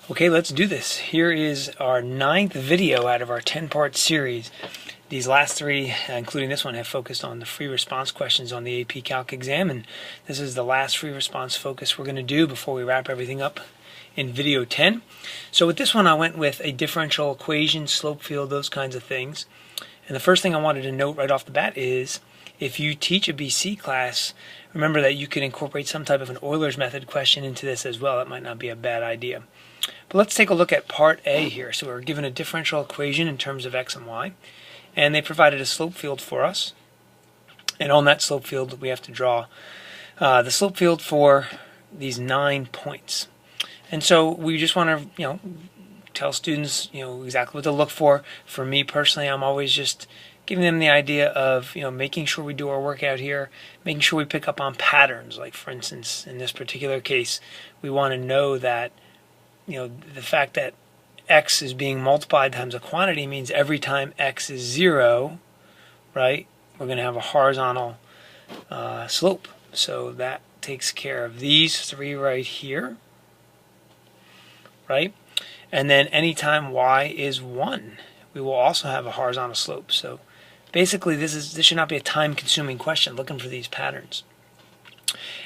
Okay, let's do this. Here is our 9th video out of our 10-part series. These last 3, including this one, have focused on the free response questions on the AP Calc exam, and this is the last free response focus we're going to do before we wrap everything up in video 10. So with this one, I went with a differential equation, slope field, those kinds of things. And the first thing I wanted to note right off the bat is, if you teach a BC class, remember that you could incorporate some type of an Euler's method question into this as well. That might not be a bad idea. But let's take a look at part A here. So we're given a differential equation in terms of x and y, and they provided a slope field for us. And on that slope field, we have to draw the slope field for these 9 points. And so we just want to, tell students, exactly what to look for. For me personally, I'm always just giving them the idea of, making sure we do our work out here, making sure we pick up on patterns. Like, for instance, in this particular case, we want to know that, the fact that x is being multiplied times a quantity means every time x is 0, right, we're going to have a horizontal slope. So that takes care of these 3 right here, right? And then anytime y is 1, we will also have a horizontal slope. So basically this should not be a time-consuming question, looking for these patterns.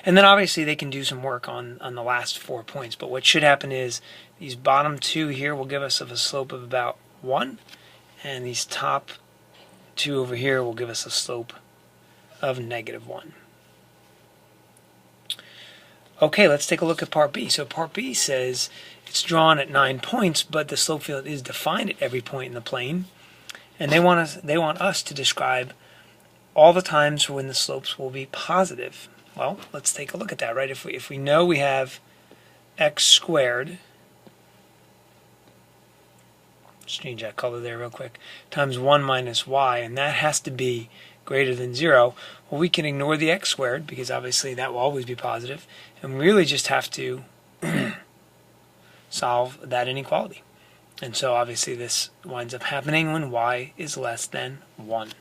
And then obviously they can do some work on the last 4 points. But what should happen is these bottom 2 here will give us a slope of about 1. And these top 2 over here will give us a slope of -1. Okay, let's take a look at part B. So part B says it's drawn at 9 points, but the slope field is defined at every point in the plane. And they want us to describe all the times when the slopes will be positive. Well, let's take a look at that, right? If we know we have x squared, just change that color there real quick, times 1 minus y, and that has to be greater than 0, well, we can ignore the x squared because obviously that will always be positive, and we really just have to solve that inequality. And so obviously this winds up happening when y is less than 1.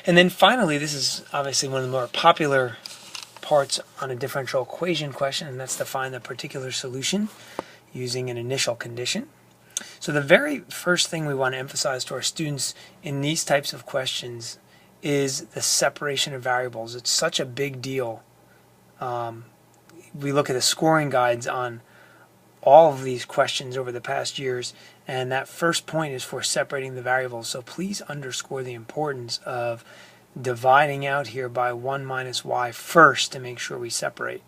And then finally, this is obviously one of the more popular parts on a differential equation question, and that's to find the particular solution using an initial condition. So the very first thing we want to emphasize to our students in these types of questions is the separation of variables. It's such a big deal. We look at the scoring guides on all of these questions over the past years, and that first point is for separating the variables. So please underscore the importance of dividing out here by 1 minus y first to make sure we separate.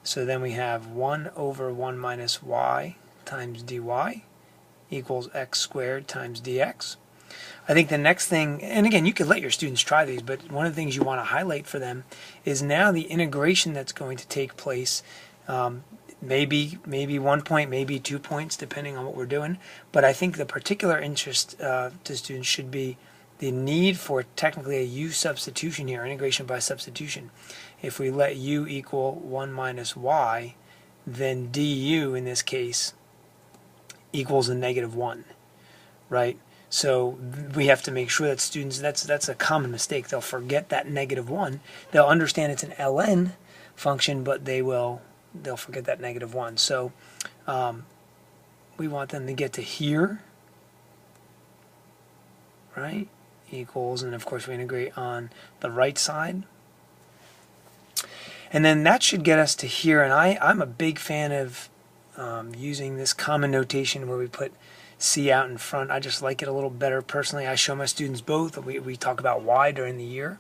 So then we have 1 over 1 minus y times dy equals x squared times dx. I think the next thing, and again, you could let your students try these, but one of the things you want to highlight for them is now the integration that's going to take place. Maybe 1 point, maybe 2 points, depending on what we're doing. But I think the particular interest to students should be the need for technically a u substitution here, integration by substitution. If we let u equal 1 minus y, then du in this case equals a -1, right? So we have to make sure that students, that's a common mistake. They'll forget that -1. They'll understand it's an ln function, but they'll forget that -1. So we want them to get to here, right? Equals, and of course we integrate on the right side. And then that should get us to here, and I'm a big fan of using this common notation where we put c out in front. I just like it a little better personally. I show my students both. We talk about y during the year.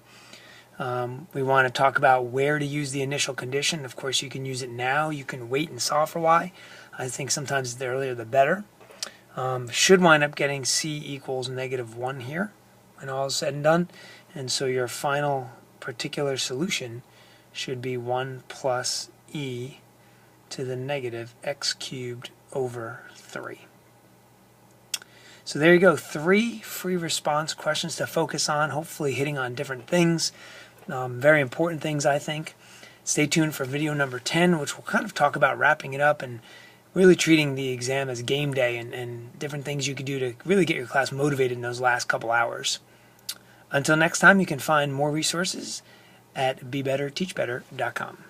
We want to talk about where to use the initial condition. Of course, you can use it now. You can wait and solve for y. I think sometimes the earlier the better. Should wind up getting c equals -1 here when all is said and done. And so your final particular solution should be 1 plus e to the negative x cubed over 3. So there you go, 3 free response questions to focus on, hopefully hitting on different things, very important things, I think. Stay tuned for video number 10, which will kind of talk about wrapping it up and really treating the exam as game day and different things you could do to really get your class motivated in those last couple hours. Until next time, you can find more resources at BeBetterTeachBetter.com.